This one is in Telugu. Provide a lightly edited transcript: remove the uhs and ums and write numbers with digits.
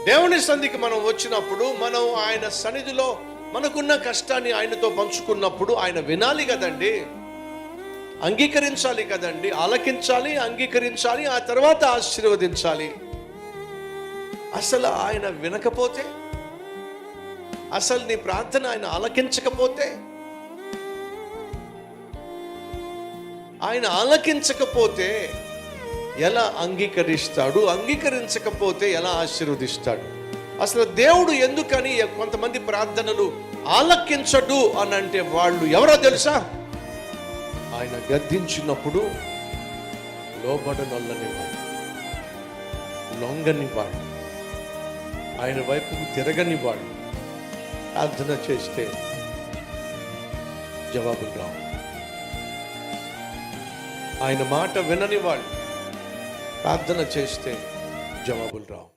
దేవుని సన్నిధికి మనం వచ్చినప్పుడు, మనం ఆయన సన్నిధిలో మనకున్న కష్టాన్ని ఆయనతో పంచుకున్నప్పుడు ఆయన వినాలి కదండి, అంగీకరించాలి కదండి, ఆలకించాలి, అంగీకరించాలి, ఆ తర్వాత ఆశీర్వదించాలి. అసలు ఆయన వినకపోతే, అసలు నీ ప్రార్థన ఆయన ఆలకించకపోతే, ఆయన ఆలకించకపోతే ఎలా అంగీకరిస్తాడు? అంగీకరించకపోతే ఎలా ఆశీర్వదిస్తాడు? అసలు దేవుడు ఎందుకని కొంతమంది ప్రార్థనలు ఆలకించడు అని అంటే వాళ్ళు ఎవరో తెలుసా? ఆయన గద్దించినప్పుడు లోబడనొల్లని వాడు, లొంగని వాడు, ఆయన వైపుకు తిరగని వాడు, ప్రార్థన చేస్తే జవాబులు రావు. ఆయన మాట వినని వాళ్ళు ప్రార్థన చేస్తే జవాబులు రావు.